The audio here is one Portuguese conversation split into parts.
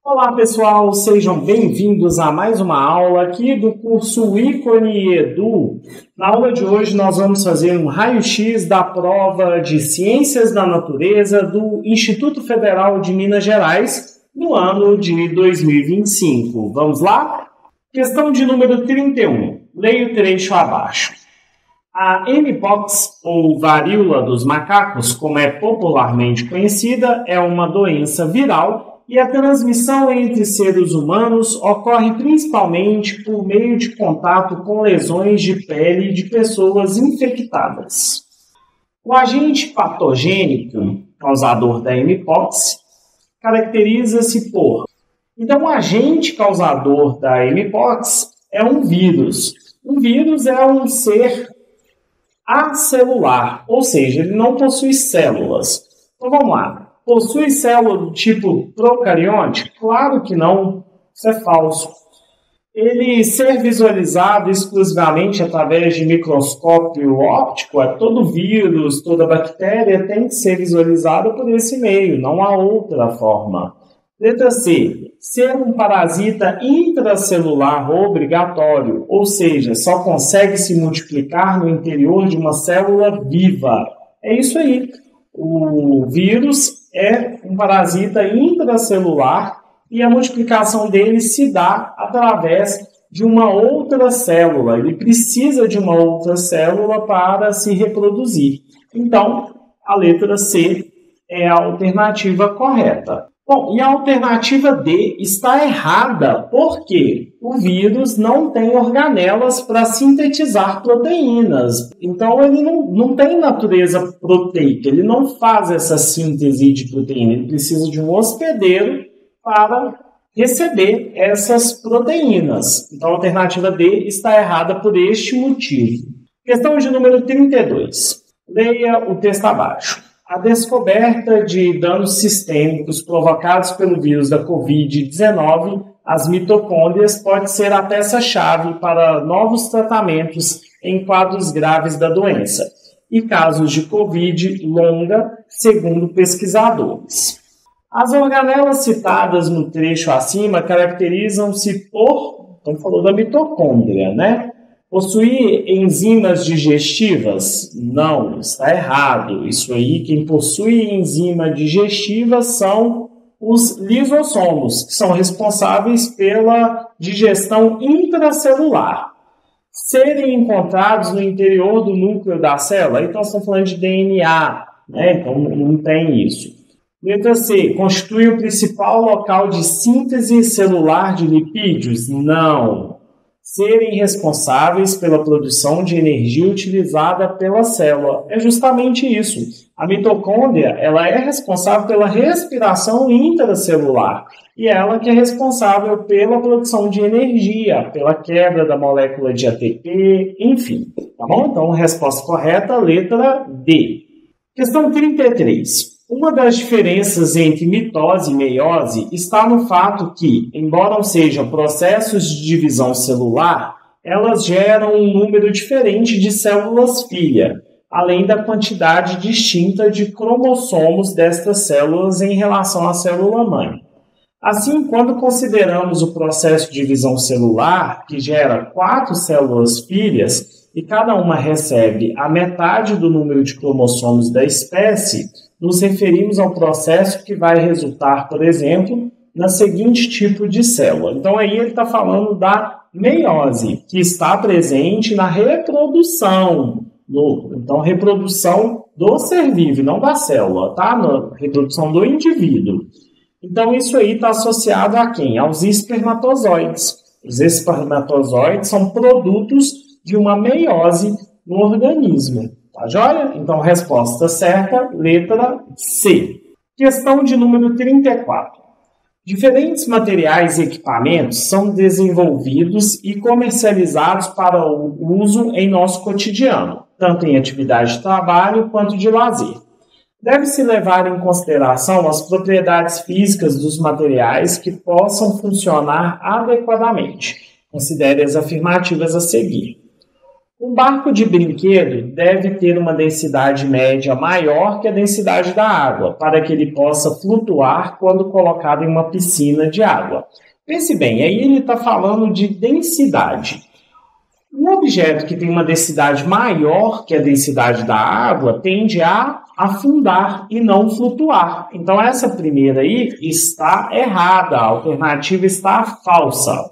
Olá pessoal, sejam bem-vindos a mais uma aula aqui do curso Ícone Edu. Na aula de hoje nós vamos fazer um raio-x da prova de Ciências da Natureza do Instituto Federal de Minas Gerais no ano de 2025. Vamos lá? Questão de número 31. Leia o trecho abaixo. A mpox, ou varíola dos macacos, como é popularmente conhecida, é uma doença viral e a transmissão entre seres humanos ocorre principalmente por meio de contato com lesões de pele de pessoas infectadas. O agente patogênico causador da mpox caracteriza-se por... Então, o agente causador da mpox é um vírus. Um vírus é um ser acelular, ou seja, ele não possui células. Então, vamos lá. Possui célula do tipo procarionte? Claro que não, isso é falso. Ele ser visualizado exclusivamente através de microscópio óptico, todo vírus, toda bactéria tem que ser visualizada por esse meio, não há outra forma. Letra C. Ser um parasita intracelular obrigatório, ou seja, só consegue se multiplicar no interior de uma célula viva. É isso aí. O vírus é um parasita intracelular e a multiplicação dele se dá através de uma outra célula. Ele precisa de uma outra célula para se reproduzir. Então, a letra C é a alternativa correta. Bom, e a alternativa D está errada, porque o vírus não tem organelas para sintetizar proteínas. Então, ele não tem natureza proteica, ele não faz essa síntese de proteína. Ele precisa de um hospedeiro para receber essas proteínas. Então, a alternativa D está errada por este motivo. Questão de número 32. Leia o texto abaixo. A descoberta de danos sistêmicos provocados pelo vírus da Covid-19, as mitocôndrias, pode ser a peça-chave para novos tratamentos em quadros graves da doença e casos de Covid longa, segundo pesquisadores. As organelas citadas no trecho acima caracterizam-se por... Então, falou da mitocôndria, né? Possui enzimas digestivas? Não, está errado. Isso aí, quem possui enzima digestiva são os lisossomos, que são responsáveis pela digestão intracelular. Serem encontrados no interior do núcleo da célula, então estamos falando de DNA, né? Então não tem isso. Letra C, constitui o principal local de síntese celular de lipídios? Não. Serem responsáveis pela produção de energia utilizada pela célula. É justamente isso. A mitocôndria, ela é responsável pela respiração intracelular e ela que é responsável pela produção de energia, pela quebra da molécula de ATP, enfim. Tá bom? Então, resposta correta, letra D. Questão 33. Uma das diferenças entre mitose e meiose está no fato que, embora sejam processos de divisão celular, elas geram um número diferente de células-filha, além da quantidade distinta de cromossomos destas células em relação à célula-mãe. Assim, quando consideramos o processo de divisão celular, que gera 4 células-filhas, e cada uma recebe a metade do número de cromossomos da espécie, nos referimos ao processo que vai resultar, por exemplo, na seguinte tipo de célula. Então, aí ele está falando da meiose, que está presente na reprodução. Então, reprodução do ser vivo, não da célula, tá? Na reprodução do indivíduo. Então, isso aí está associado a quem? Aos espermatozoides. Os espermatozoides são produtos de uma meiose no organismo. Tá joia? Então, resposta certa, letra C. Questão de número 34. Diferentes materiais e equipamentos são desenvolvidos e comercializados para o uso em nosso cotidiano, tanto em atividade de trabalho quanto de lazer. Deve-se levar em consideração as propriedades físicas dos materiais que possam funcionar adequadamente. Considere as afirmativas a seguir. Um barco de brinquedo deve ter uma densidade média maior que a densidade da água, para que ele possa flutuar quando colocado em uma piscina de água. Pense bem, aí ele está falando de densidade. Um objeto que tem uma densidade maior que a densidade da água tende a afundar e não flutuar. Então essa primeira aí está errada, a alternativa está falsa.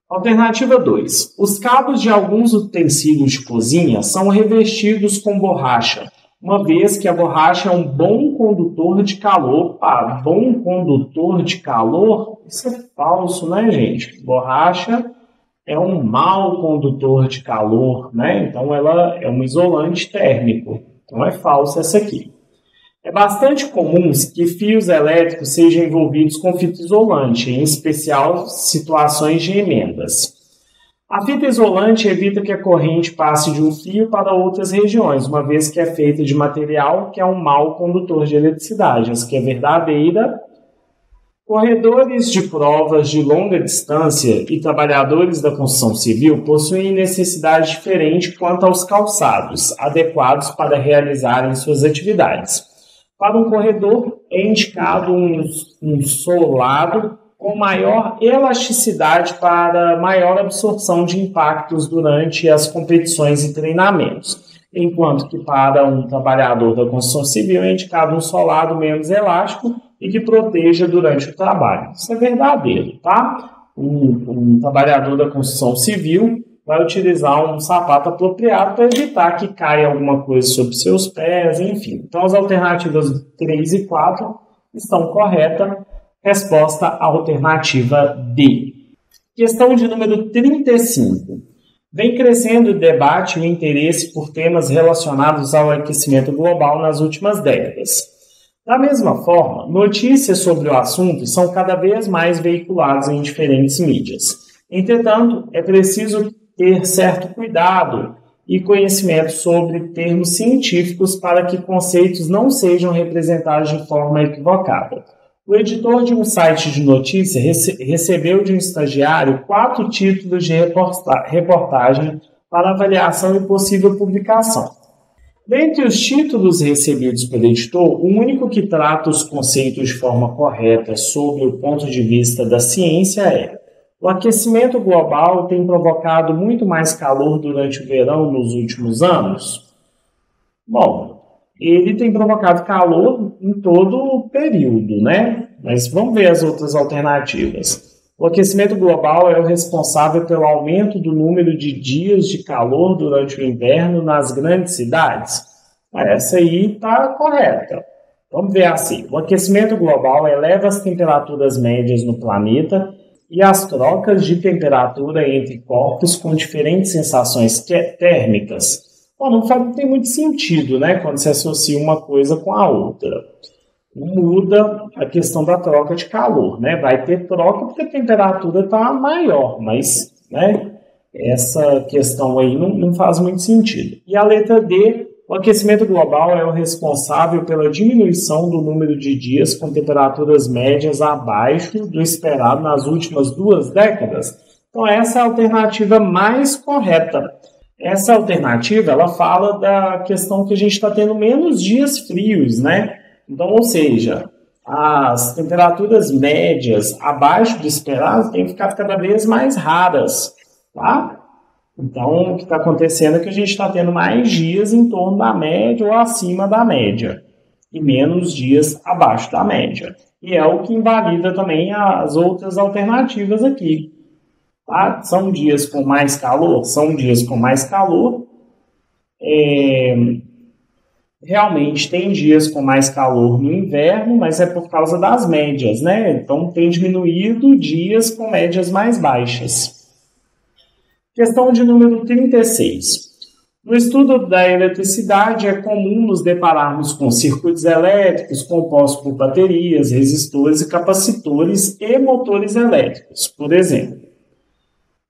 Alternativa 2. Os cabos de alguns utensílios de cozinha são revestidos com borracha, uma vez que a borracha é um bom condutor de calor. Bom condutor de calor? Isso é falso, né, gente? Borracha é um mau condutor de calor, né? Então ela é um isolante térmico. Então é falso essa aqui. É bastante comum que fios elétricos sejam envolvidos com fita isolante, em especial situações de emendas. A fita isolante evita que a corrente passe de um fio para outras regiões, uma vez que é feita de material que é um mau condutor de eletricidade. Essa aqui é verdadeira. Corredores de provas de longa distância e trabalhadores da construção civil possuem necessidade diferente quanto aos calçados adequados para realizarem suas atividades. Para um corredor, é indicado um solado com maior elasticidade para maior absorção de impactos durante as competições e treinamentos, enquanto que para um trabalhador da construção civil é indicado um solado menos elástico e que proteja durante o trabalho. Isso é verdadeiro, tá? Um trabalhador da construção civil vai utilizar um sapato apropriado para evitar que caia alguma coisa sobre seus pés, enfim. Então, as alternativas 3 e 4 estão corretas. Resposta alternativa D. Questão de número 35. Vem crescendo o debate e o interesse por temas relacionados ao aquecimento global nas últimas décadas. Da mesma forma, notícias sobre o assunto são cada vez mais veiculadas em diferentes mídias. Entretanto, é preciso ter certo cuidado e conhecimento sobre termos científicos para que conceitos não sejam representados de forma equivocada. O editor de um site de notícia recebeu de um estagiário 4 títulos de reportagem para avaliação e possível publicação. Dentre os títulos recebidos pelo editor, o único que trata os conceitos de forma correta sobre o ponto de vista da ciência é: o aquecimento global tem provocado muito mais calor durante o verão nos últimos anos? Bom, ele tem provocado calor em todo o período, né? Mas vamos ver as outras alternativas. O aquecimento global é o responsável pelo aumento do número de dias de calor durante o inverno nas grandes cidades? Essa aí está correta. Vamos ver assim. O aquecimento global eleva as temperaturas médias no planeta e as trocas de temperatura entre corpos com diferentes sensações térmicas. Bom, não tem muito sentido, né, quando se associa uma coisa com a outra. Muda a questão da troca de calor, né? Vai ter troca porque a temperatura está maior, mas, né, essa questão aí não faz muito sentido. E a letra D, o aquecimento global é o responsável pela diminuição do número de dias com temperaturas médias abaixo do esperado nas últimas 2 décadas. Então essa é a alternativa mais correta. Essa alternativa, ela fala da questão que a gente está tendo menos dias frios, né? Então, ou seja, as temperaturas médias abaixo do esperado têm ficado cada vez mais raras, tá? Então, o que está acontecendo é que a gente está tendo mais dias em torno da média ou acima da média e menos dias abaixo da média. E é o que invalida também as outras alternativas aqui. Tá? São dias com mais calor? São dias com mais calor. Realmente tem dias com mais calor no inverno, mas é por causa das médias, né? Então tem diminuído dias com médias mais baixas. Questão de número 36. No estudo da eletricidade, é comum nos depararmos com circuitos elétricos compostos por baterias, resistores e capacitores e motores elétricos, por exemplo.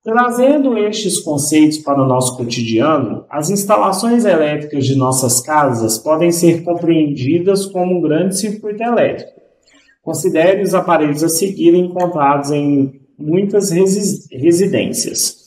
Trazendo estes conceitos para o nosso cotidiano, as instalações elétricas de nossas casas podem ser compreendidas como um grande circuito elétrico. Considere os aparelhos a seguir encontrados em muitas residências: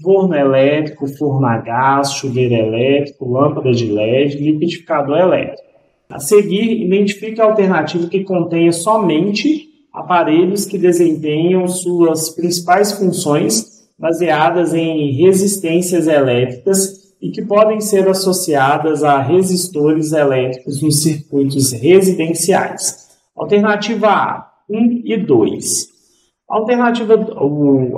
forno elétrico, forno a gás, chuveiro elétrico, lâmpada de LED, liquidificador elétrico. A seguir, identifique a alternativa que contenha somente aparelhos que desempenham suas principais funções baseadas em resistências elétricas e que podem ser associadas a resistores elétricos nos circuitos residenciais. Alternativa A, 1 e 2.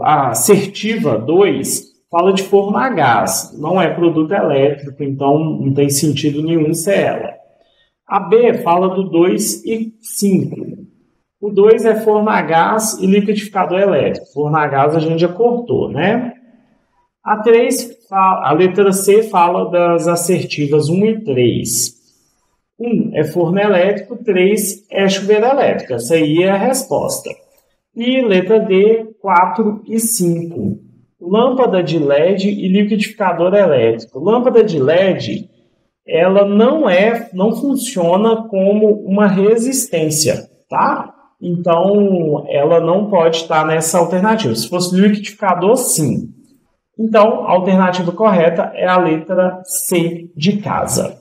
A assertiva 2 fala de forno a gás, não é produto elétrico, então não tem sentido nenhum ser ela. A B fala do 2 e 5. O 2 é forno a gás e liquidificador elétrico. Forno a gás a gente já cortou, né? A letra C fala das assertivas 1 e 3. 1 é forno elétrico, 3 é chuveiro elétrico. Essa aí é a resposta. E letra D, 4 e 5. Lâmpada de LED e liquidificador elétrico. Lâmpada de LED, ela não funciona como uma resistência, tá? Então, ela não pode estar nessa alternativa. Se fosse liquidificador, sim. Então, a alternativa correta é a letra C de casa.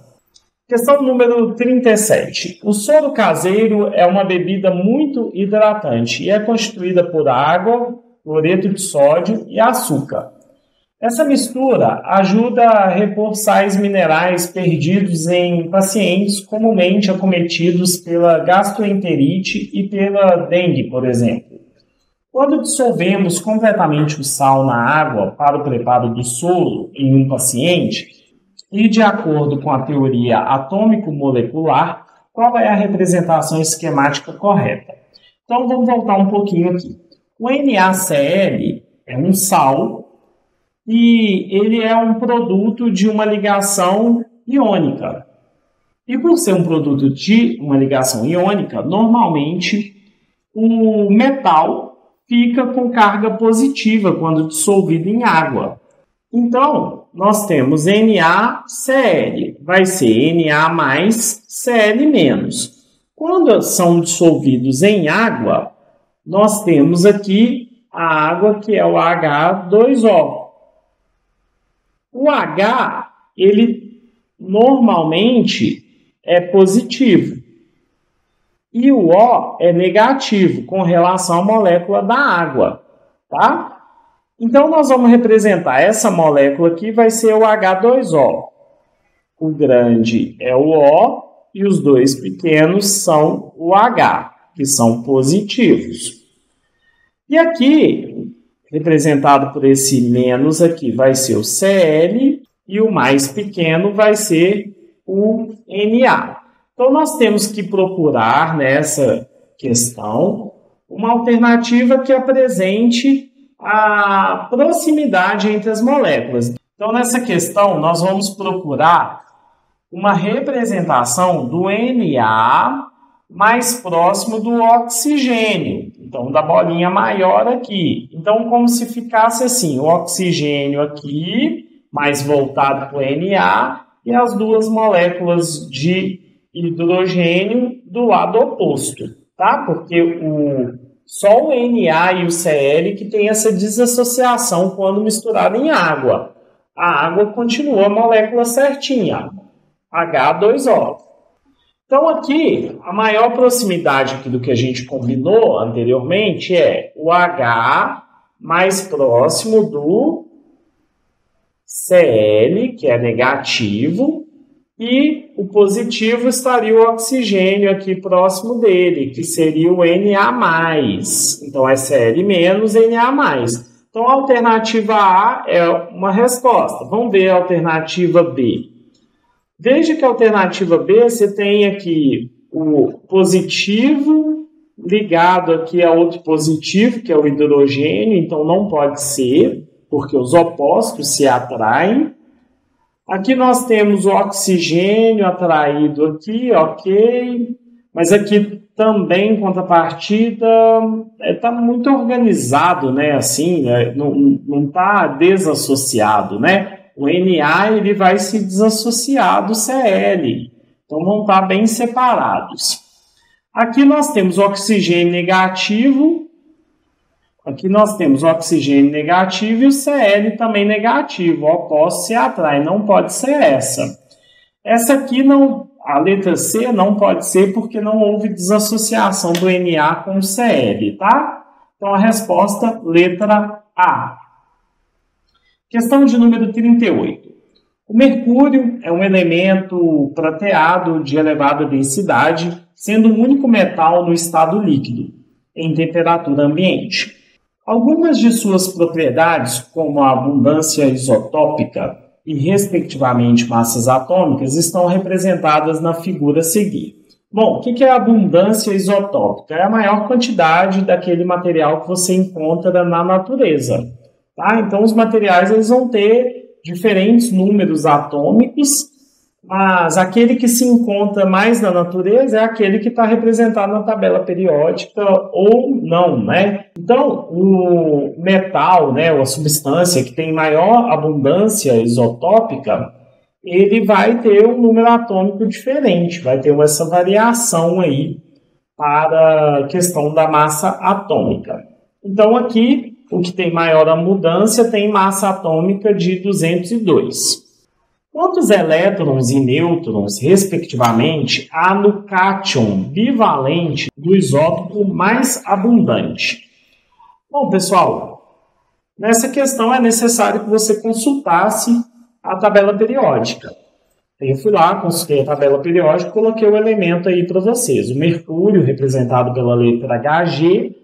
Questão número 37. O soro caseiro é uma bebida muito hidratante e é constituída por água, cloreto de sódio e açúcar. Essa mistura ajuda a repor sais minerais perdidos em pacientes comumente acometidos pela gastroenterite e pela dengue, por exemplo. Quando dissolvemos completamente o sal na água para o preparo do soro em um paciente, e de acordo com a teoria atômico-molecular, qual é a representação esquemática correta? Então vamos voltar um pouquinho aqui. O NaCl é um sal e ele é um produto de uma ligação iônica. E por ser um produto de uma ligação iônica, normalmente o metal fica com carga positiva quando dissolvido em água. Então, nós temos NaCl, vai ser Na mais Cl menos. Quando são dissolvidos em água, nós temos aqui a água que é o H2O. O H, ele normalmente é positivo. E o O é negativo com relação à molécula da água, tá? Então, nós vamos representar essa molécula aqui, vai ser o H2O. O grande é o O e os dois pequenos são o H, que são positivos. E aqui, representado por esse menos aqui, vai ser o Cl e o mais pequeno vai ser o Na. Então, nós temos que procurar nessa questão uma alternativa que apresente a proximidade entre as moléculas. Então, nessa questão, nós vamos procurar uma representação do Na mais próximo do oxigênio. Então, da bolinha maior aqui. Então, como se ficasse assim, o oxigênio aqui, mais voltado para o Na, e as duas moléculas de hidrogênio do lado oposto, tá? Porque só o Na e o Cl que tem essa desassociação quando misturado em água. A água continua a molécula certinha, H2O. Então aqui, a maior proximidade aqui do que a gente combinou anteriormente é o H mais próximo do Cl, que é negativo, e o positivo estaria o oxigênio aqui próximo dele, que seria o Na+. Então é Cl menos Na+. Então a alternativa A é uma resposta. Vamos ver a alternativa B. Veja que a alternativa B, você tem aqui o positivo ligado aqui a outro positivo, que é o hidrogênio, então não pode ser, porque os opostos se atraem. Aqui nós temos o oxigênio atraído aqui, ok, mas aqui também, em contrapartida, está muito organizado, né? Assim, não está desassociado, né? O Na ele vai se desassociar do Cl, então vão estar bem separados. Aqui nós temos o oxigênio negativo Aqui nós temos o oxigênio negativo e o Cl também negativo. O opostos se atrai, não pode ser essa. Essa aqui não, a letra C não pode ser porque não houve desassociação do Na com o Cl, tá? Então a resposta, letra A. Questão de número 38. O mercúrio é um elemento prateado de elevada densidade, sendo o único metal no estado líquido, em temperatura ambiente. Algumas de suas propriedades, como a abundância isotópica e, respectivamente, massas atômicas, estão representadas na figura a seguir. Bom, o que é a abundância isotópica? É a maior quantidade daquele material que você encontra na natureza. Tá? Então, os materiais eles vão ter diferentes números atômicos, mas aquele que se encontra mais na natureza é aquele que está representado na tabela periódica ou não, né? Então, o metal, né, ou a substância que tem maior abundância isotópica, ele vai ter um número atômico diferente, vai ter essa variação aí para a questão da massa atômica. Então, aqui, o que tem maior abundância tem massa atômica de 202. Quantos elétrons e nêutrons, respectivamente, há no cátion bivalente do isótopo mais abundante? Bom, pessoal, nessa questão é necessário que você consultasse a tabela periódica. Eu fui lá, consultei a tabela periódica e coloquei o elemento aí para vocês. O mercúrio, representado pela letra Hg,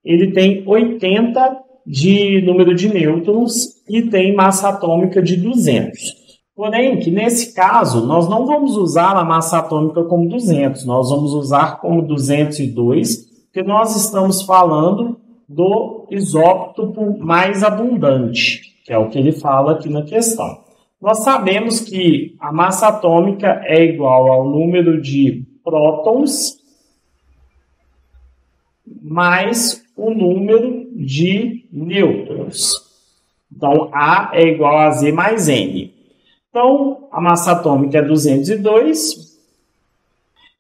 ele tem 80 de número de nêutrons e tem massa atômica de 200. Porém, que nesse caso, nós não vamos usar a massa atômica como 200, nós vamos usar como 202, porque nós estamos falando do isótopo mais abundante, que é o que ele fala aqui na questão. Nós sabemos que a massa atômica é igual ao número de prótons mais o número de nêutrons. Então, A é igual a Z mais N. Então, a massa atômica é 202.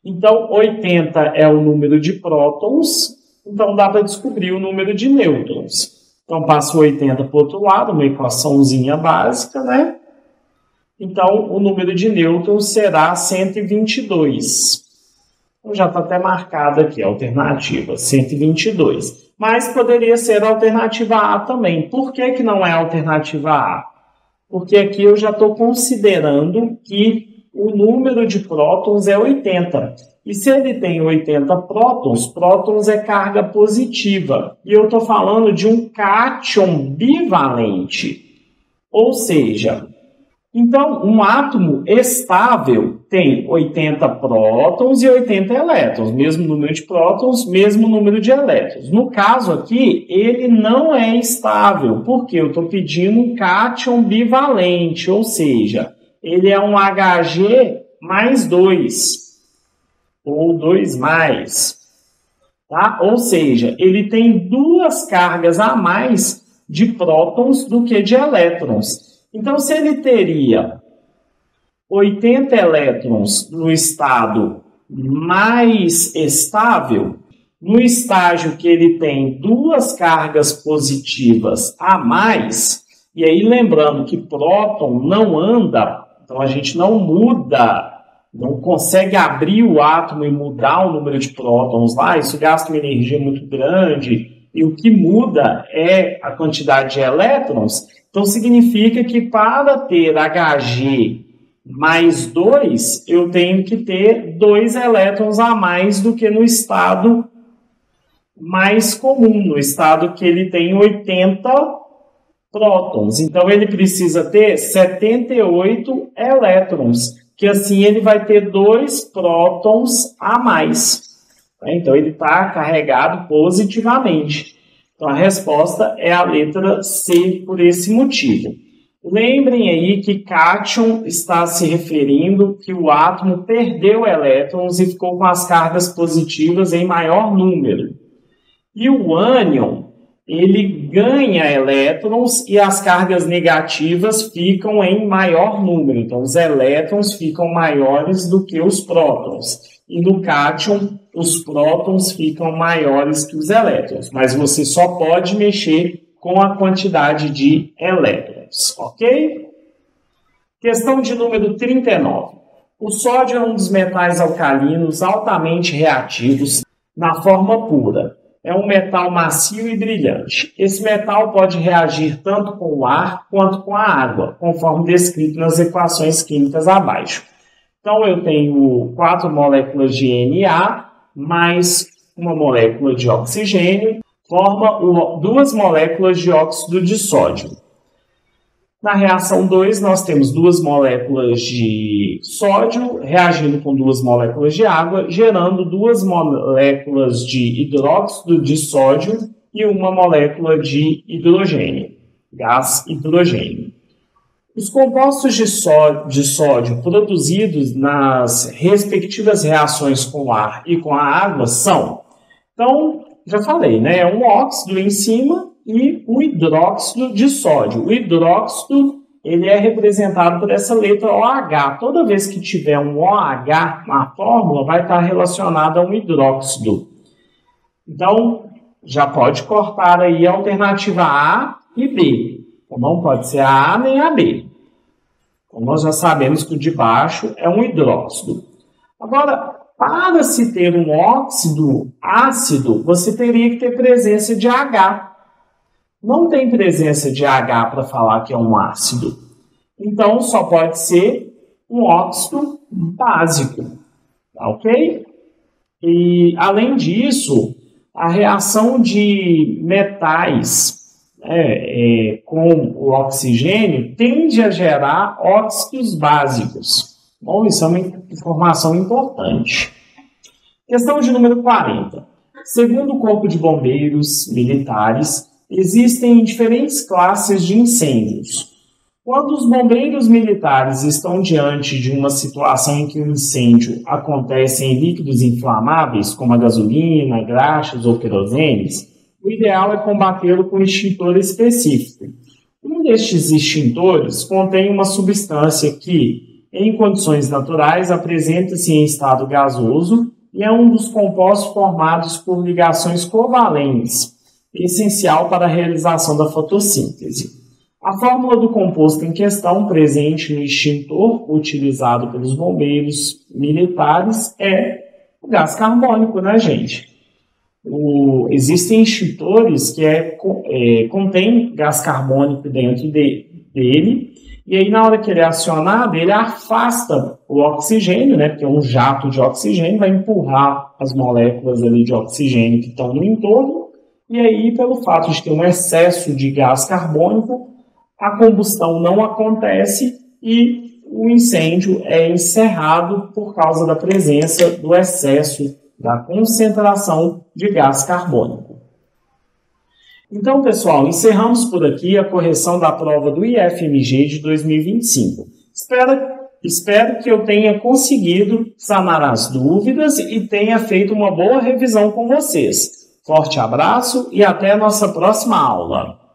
Então, 80 é o número de prótons. Então, dá para descobrir o número de nêutrons. Então, passa o 80 para o outro lado, uma equaçãozinha básica, né? Então, o número de nêutrons será 122. Então, já está até marcada aqui a alternativa, 122. Mas poderia ser a alternativa A também. Por que não é a alternativa A? Porque aqui eu já estou considerando que o número de prótons é 80. E se ele tem 80 prótons, prótons é carga positiva. E eu estou falando de um cátion bivalente. Ou seja, então um átomo estável tem 80 prótons e 80 elétrons. Mesmo número de prótons, mesmo número de elétrons. No caso aqui, ele não é estável, porque eu estou pedindo um cátion bivalente, ou seja, ele é um Hg mais 2, ou 2 mais. Tá? Ou seja, ele tem duas cargas a mais de prótons do que de elétrons. Então, se ele teria 80 elétrons no estado mais estável, no estágio que ele tem duas cargas positivas a mais, e aí lembrando que próton não anda, então a gente não muda, não consegue abrir o átomo e mudar o número de prótons lá, isso gasta uma energia muito grande, e o que muda é a quantidade de elétrons. Então, significa que para ter Hg mais 2, eu tenho que ter 2 elétrons a mais do que no estado mais comum, no estado que ele tem 80 prótons. Então, ele precisa ter 78 elétrons, que assim ele vai ter 2 prótons a mais. Então, ele está carregado positivamente. Então, a resposta é a letra C por esse motivo. Lembrem aí que cátion está se referindo que o átomo perdeu elétrons e ficou com as cargas positivas em maior número. E o ânion, ele ganha elétrons e as cargas negativas ficam em maior número. Então, os elétrons ficam maiores do que os prótons. e no cátion os prótons ficam maiores que os elétrons, mas você só pode mexer com a quantidade de elétrons, ok? Questão de número 39. O sódio é um dos metais alcalinos altamente reativos na forma pura. É um metal macio e brilhante. Esse metal pode reagir tanto com o ar quanto com a água, conforme descrito nas equações químicas abaixo. Então, eu tenho 4 moléculas de Na mais uma molécula de oxigênio, forma 2 moléculas de óxido de sódio. Na reação 2, nós temos 2 moléculas de sódio reagindo com 2 moléculas de água, gerando 2 moléculas de hidróxido de sódio e uma molécula de hidrogênio, gás hidrogênio. Os compostos de sódio produzidos nas respectivas reações com o ar e com a água são, então, já falei, né? Um óxido em cima e o hidróxido de sódio. O hidróxido ele é representado por essa letra OH. Toda vez que tiver um OH na fórmula, vai estar relacionado a um hidróxido. Então, já pode cortar aí a alternativa A e B. Então, não pode ser a A nem a B. Então, nós já sabemos que o de baixo é um hidróxido. Agora, para se ter um óxido ácido, você teria que ter presença de H. Não tem presença de H para falar que é um ácido. Então, só pode ser um óxido básico. Tá, ok? E, além disso, a reação de metais com o oxigênio tende a gerar óxidos básicos. Bom, isso é uma informação importante. Questão de número 40. Segundo o Corpo de Bombeiros Militares, existem diferentes classes de incêndios. Quando os bombeiros militares estão diante de uma situação em que o incêndio acontece em líquidos inflamáveis, como a gasolina, graxas ou querosenes, o ideal é combatê-lo com um extintor específico. Um destes extintores contém uma substância que, em condições naturais, apresenta-se em estado gasoso e é um dos compostos formados por ligações covalentes, essencial para a realização da fotossíntese. A fórmula do composto em questão, presente no extintor utilizado pelos bombeiros militares, é o gás carbônico, né, gente? Existem extintores que contém gás carbônico dentro dele, e aí na hora que ele é acionado, ele afasta o oxigênio, né, porque é um jato de oxigênio, vai empurrar as moléculas ali de oxigênio que estão no entorno, e aí, pelo fato de ter um excesso de gás carbônico, a combustão não acontece e o incêndio é encerrado por causa da presença do excesso da concentração de gás carbônico. Então, pessoal, encerramos por aqui a correção da prova do IFMG de 2025. Espero que eu tenha conseguido sanar as dúvidas e tenha feito uma boa revisão com vocês. Forte abraço e até a nossa próxima aula.